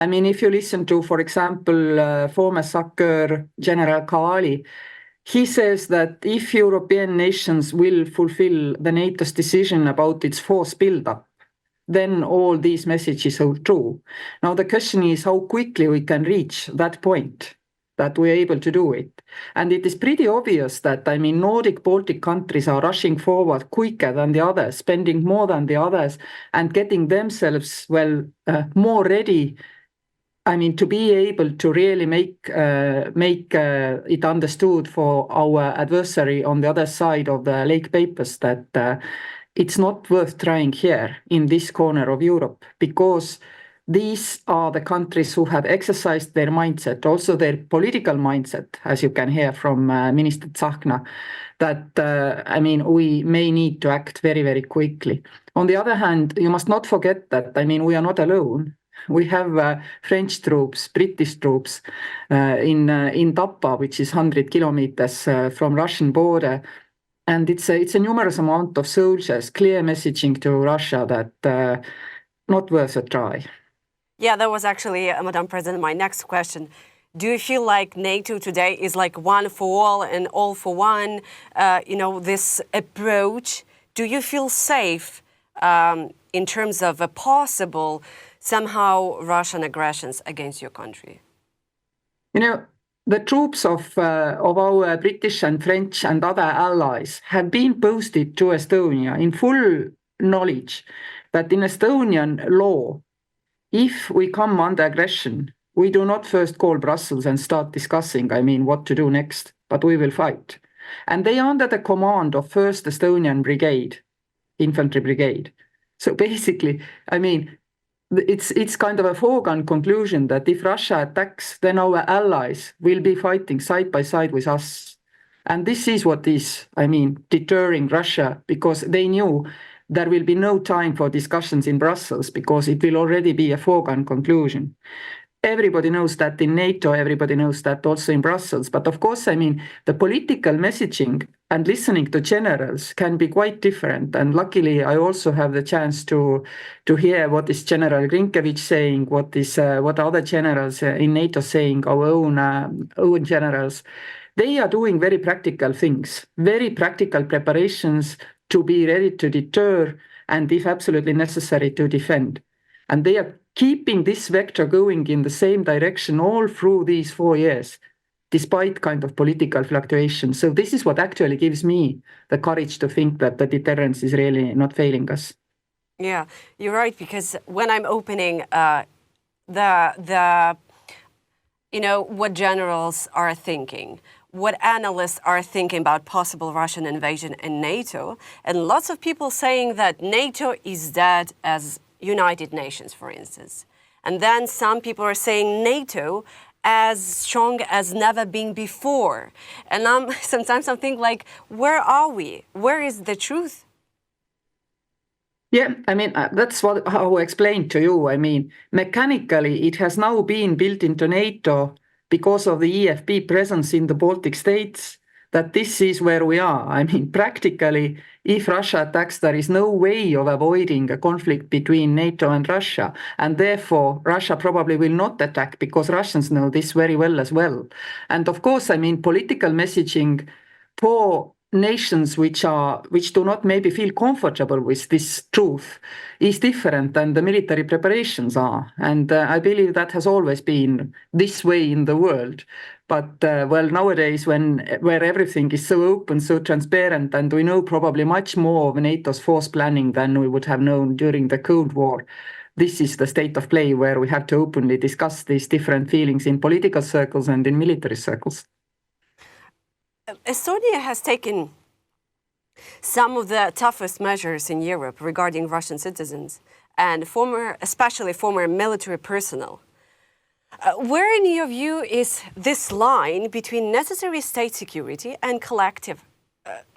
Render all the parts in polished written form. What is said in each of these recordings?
I mean, if you listen to, for example, former soccer General Kaali, he says that if European nations will fulfill the NATO's decision about its force buildup, then all these messages hold true. Now, the question is how quickly we can reach that point, that we're able to do it. And it is pretty obvious that, I mean, Nordic Baltic countries are rushing forward quicker than the others, spending more than the others, and getting themselves, more ready, I mean, to be able to really make it understood for our adversary on the other side of the Lake Peipus that it's not worth trying here in this corner of Europe, because these are the countries who have exercised their mindset, also their political mindset, as you can hear from Minister Tsahkna, that, I mean, we may need to act very, very quickly. On the other hand, you must not forget that, I mean, we are not alone. We have French troops, British troops in Tapa, which is 100 kilometers from Russian border. And it's a numerous amount of soldiers, clear messaging to Russia that not worth a try. Yeah, that was actually, Madam President, my next question. Do you feel like NATO today is like one for all and all for one? This approach, do you feel safe in terms of a possible somehow Russian aggressions against your country? The troops of our British and French and other allies have been posted to Estonia in full knowledge that in Estonian law, if we come under aggression, we do not first call Brussels and start discussing, I mean, what to do next, but we will fight. And they are under the command of 1st Estonian Brigade, Infantry Brigade. So basically, I mean, it's kind of a foregone conclusion that if Russia attacks, then our allies will be fighting side by side with us. And this is what is, I mean, deterring Russia, because they knew there will be no time for discussions in Brussels because it will already be a foregone conclusion. Everybody knows that in NATO, everybody knows that also in Brussels. But of course, I mean, the political messaging and listening to generals can be quite different. And luckily, I also have the chance to hear what is General Grinkevich saying, what other generals in NATO saying, our own generals. They are doing very practical things, very practical preparations to be ready to deter and, if absolutely necessary, to defend. And they are keeping this vector going in the same direction all through these 4 years, despite kind of political fluctuations. So this is what actually gives me the courage to think that the deterrence is really not failing us. Yeah, you're right, because when I'm opening what generals are thinking, what analysts are thinking about possible Russian invasion in NATO, and lots of people saying that NATO is dead as United Nations, for instance. And then some people are saying NATO as strong as never been before. And sometimes I'm thinking, like, where are we? Where is the truth? Yeah, I mean, that's how I explained to you. I mean, mechanically, it has now been built into NATO because of the EFP presence in the Baltic states, that this is where we are. I mean, practically, if Russia attacks, there is no way of avoiding a conflict between NATO and Russia. And therefore, Russia probably will not attack because Russians know this very well as well. And of course, I mean, political messaging for nations which do not maybe feel comfortable with this truth is different than the military preparations are. And I believe that has always been this way in the world. But nowadays, where everything is so open, so transparent, and we know probably much more of NATO's force planning than we would have known during the Cold War, this is the state of play where we have to openly discuss these different feelings in political circles and in military circles. Estonia has taken some of the toughest measures in Europe regarding Russian citizens and especially former military personnel. Where, in your view, is this line between necessary state security and collective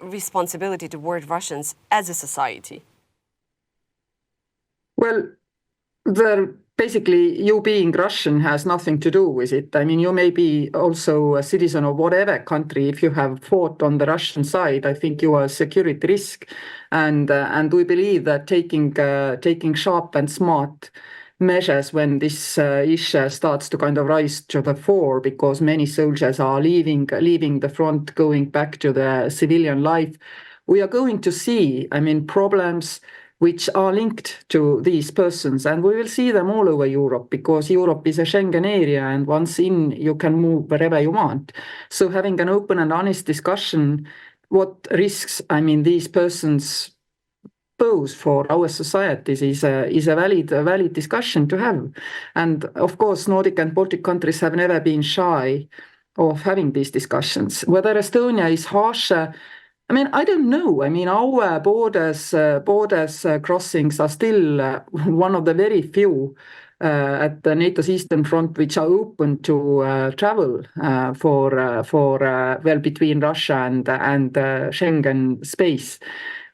responsibility toward Russians as a society? Well, basically, you being Russian has nothing to do with it. I mean, you may be also a citizen of whatever country. If you have fought on the Russian side, I think you are a security risk. And we believe that taking sharp and smart measures when this issue starts to kind of rise to the fore, because many soldiers are leaving the front, going back to the civilian life. We are going to see, problems which are linked to these persons, and we will see them all over Europe, because Europe is a Schengen area, and once in, you can move wherever you want. So having an open and honest discussion, what risks, these persons pose for our societies is a valid discussion to have. And of course, Nordic and Baltic countries have never been shy of having these discussions. Whether Estonia is harsher, I don't know. Our borders crossings are still one of the very few at the NATO's eastern front which are open to travel between Russia and Schengen space.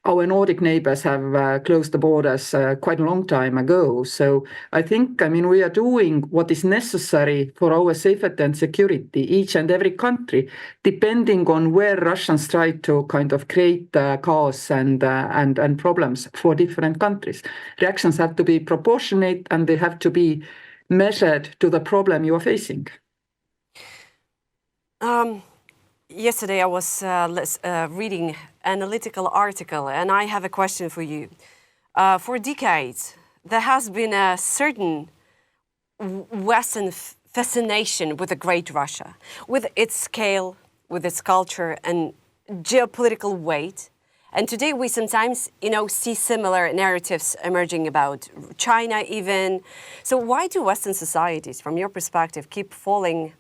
Our Nordic neighbors have closed the borders quite a long time ago. So I think, we are doing what is necessary for our safety and security, each and every country, depending on where Russians try to kind of create chaos and problems for different countries. Reactions have to be proportionate, and they have to be measured to the problem you are facing. Yesterday I was reading an analytical article, and I have a question for you. For decades, there has been a certain Western fascination with the great Russia, with its scale, with its culture and geopolitical weight. And today we sometimes, see similar narratives emerging about China even. So why do Western societies, from your perspective, keep falling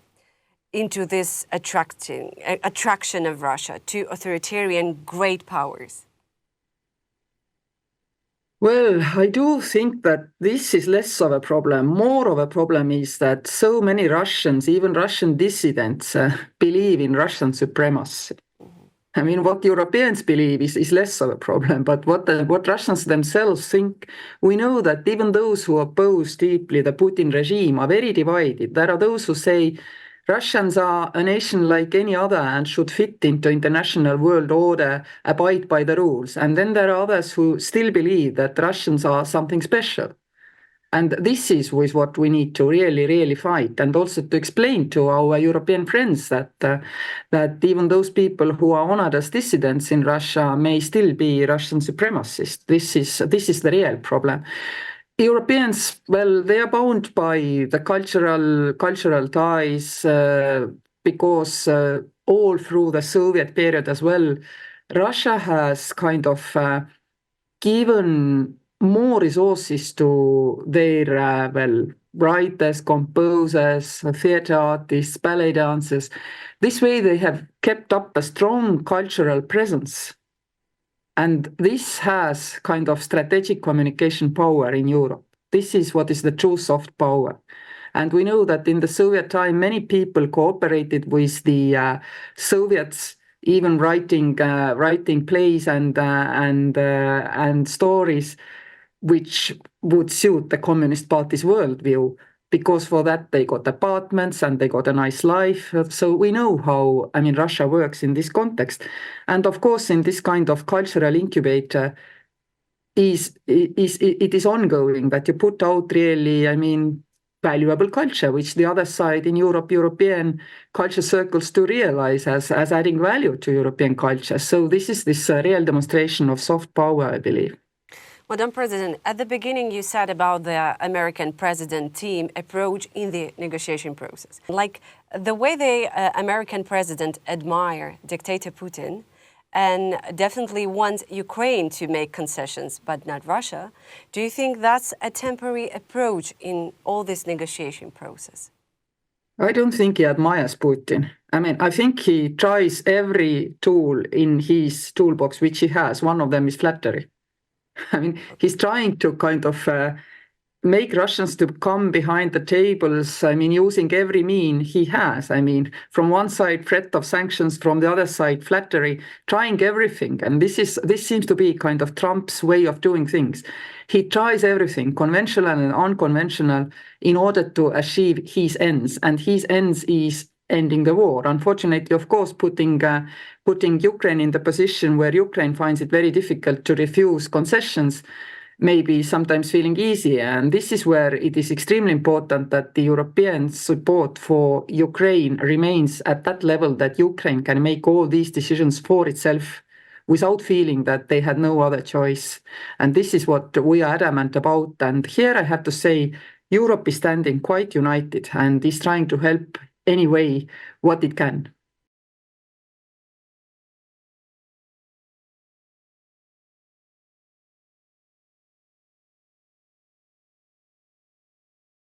into this attraction of Russia to authoritarian great powers? Well, I do think that this is less of a problem. More of a problem is that so many Russians, even Russian dissidents, believe in Russian supremacy. What Europeans believe is less of a problem, but what Russians themselves think, we know that even those who oppose deeply the Putin regime are very divided. There are those who say Russians are a nation like any other and should fit into international world order, abide by the rules. And then there are others who still believe that Russians are something special. And this is what we need to really, really fight, and also to explain to our European friends that even those people who are honored as dissidents in Russia may still be Russian supremacists. This is the real problem. Europeans, well, they are bound by the cultural ties because all through the Soviet period as well, Russia has kind of given more resources to their writers, composers, theater artists, ballet dancers. This way they have kept up a strong cultural presence. And this has kind of strategic communication power in Europe. This is what is the true soft power. And we know that in the Soviet time, many people cooperated with the Soviets, even writing plays and stories which would suit the Communist Party's worldview, because for that they got apartments and they got a nice life. So we know how, Russia works in this context. And of course, in this kind of cultural incubator, it is ongoing that you put out really, valuable culture, which the other side in Europe, European culture circles to realize as adding value to European culture. So this is this real demonstration of soft power, I believe. Madam President, at the beginning you said about the American president team approach in the negotiation process. Like the way the American president admire dictator Putin and definitely wants Ukraine to make concessions, but not Russia, do you think that's a temporary approach in all this negotiation process? I don't think he admires Putin. I think he tries every tool in his toolbox, which he has. One of them is flattery. He's trying to kind of make Russians to come behind the tables, using every mean he has. From one side, threat of sanctions, from the other side, flattery, trying everything. And this seems to be kind of Trump's way of doing things. He tries everything, conventional and unconventional, in order to achieve his ends. And his ends is ending the war. Unfortunately, of course, putting Ukraine in the position where Ukraine finds it very difficult to refuse concessions. maybe sometimes feeling easy. And this is where it is extremely important that the European support for Ukraine remains at that level that Ukraine can make all these decisions for itself without feeling that they had no other choice. And this is what we are adamant about. And here I have to say, Europe is standing quite united and is trying to help any way what it can.